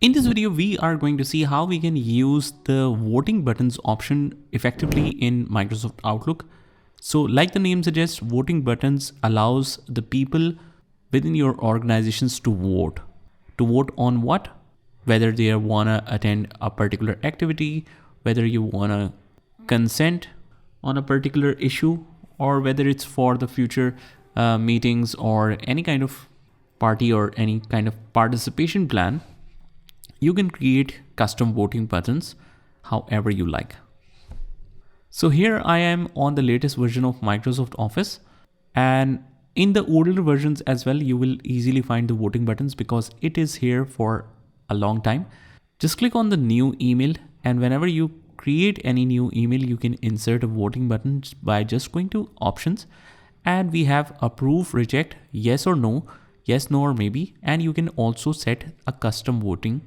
In this video, we are going to see how we can use the voting buttons option effectively in Microsoft Outlook. So like the name suggests, voting buttons allows the people within your organizations to vote. To vote on what? Whether they wanna attend a particular activity, whether you wanna consent on a particular issue, or whether it's for the future meetings or any kind of party or any kind of participation plan. You can create custom voting buttons however you like. So here I am on the latest version of Microsoft Office, and in the older versions as well, you will easily find the voting buttons because it is here for a long time. Just click on the new email, and whenever you create any new email, you can insert a voting button by just going to options, and we have approve, reject, yes or no, yes, no, or maybe, and you can also set a custom voting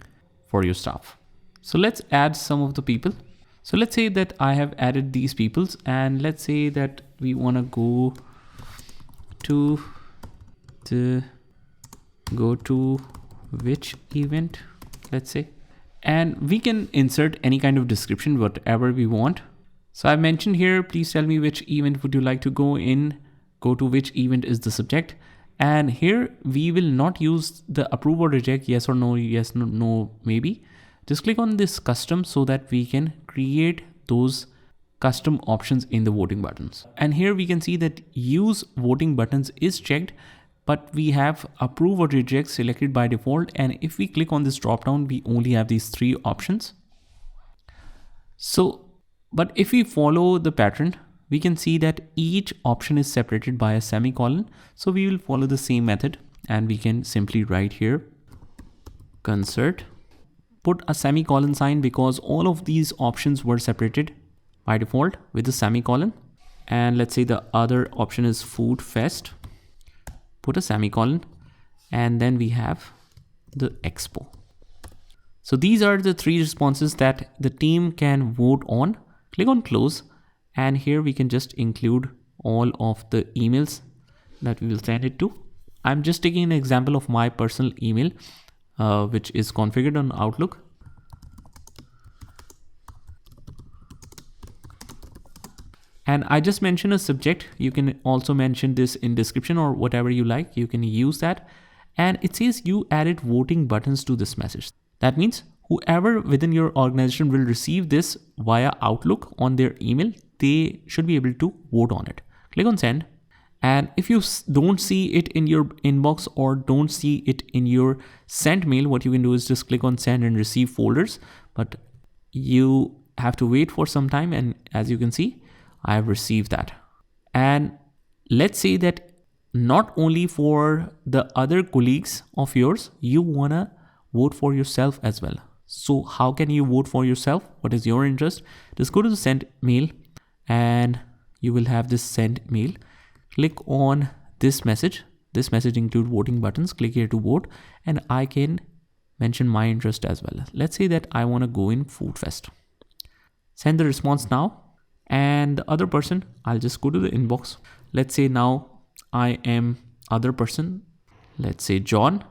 for your staff. So let's add some of the people. So let's say that I have added these peoples, and let's say that we want to go to which event, let's say, and we can insert any kind of description, whatever we want. So I mentioned here, please tell me which event would you like to go to which event is the subject. And here we will not use the approve or reject, yes or no, yes, no, no, maybe. Just click on this custom so that we can create those custom options in the voting buttons. And here we can see that use voting buttons is checked, but we have approve or reject selected by default. And if we click on this drop down, we only have these three options. So, but if we follow the pattern, we can see that each option is separated by a semicolon. So we will follow the same method, and we can simply write here, concert, put a semicolon sign because all of these options were separated by default with a semicolon. And let's say the other option is food fest, put a semicolon, and then we have the expo. So these are the three responses that the team can vote on. Click on close. And here we can just include all of the emails that we will send it to. I'm just taking an example of my personal email, which is configured on Outlook. And I just mentioned a subject. You can also mention this in description or whatever you like. You can use that. And it says you added voting buttons to this message. That means whoever within your organization will receive this via Outlook on their email, they should be able to vote on it. Click on send. And if you don't see it in your inbox or don't see it in your sent mail, what you can do is just click on send and receive folders. But you have to wait for some time. And as you can see, I have received that. And let's say that not only for the other colleagues of yours, you want to vote for yourself as well. So how can you vote for yourself? What is your interest? Just go to the send mail, and you will have this send mail. Click on this message. This message includes voting buttons. Click here to vote, and I can mention my interest as well. Let's say that I want to go in food fest. Send the response now. And the other person, I'll just go to the inbox. Let's say now I am other person. Let's say John.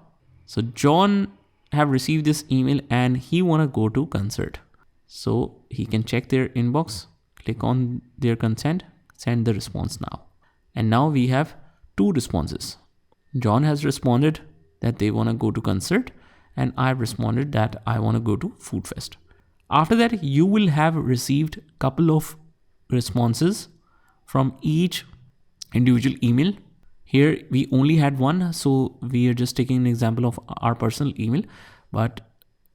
So John have received this email and he want to go to concert. So he can check their inbox, click on their consent, send the response now. And now we have two responses. John has responded that they want to go to concert, and I've responded that I want to go to food fest. After that, you will have received a couple of responses from each individual email. Here we only had one, so we are just taking an example of our personal email, but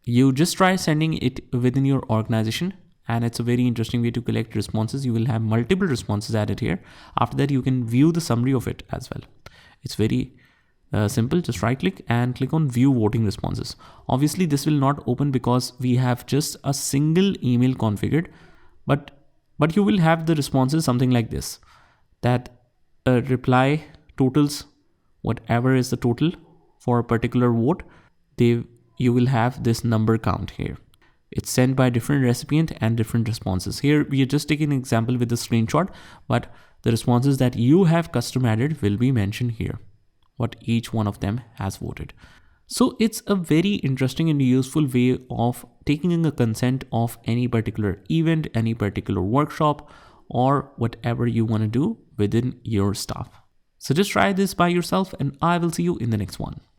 you just try sending it within your organization, and it's a very interesting way to collect responses. You will have multiple responses added here. After that, you can view the summary of it as well. It's very simple. Just right click and click on view voting responses. Obviously this will not open because we have just a single email configured, but you will have the responses something like this, that reply totals, whatever is the total for a particular vote, you will have this number count here. It's sent by different recipient and different responses. Here we are just taking an example with the screenshot, but the responses that you have custom added will be mentioned here, what each one of them has voted. So it's a very interesting and useful way of taking a consent of any particular event, any particular workshop, or whatever you want to do within your stuff. So just try this by yourself, and I will see you in the next one.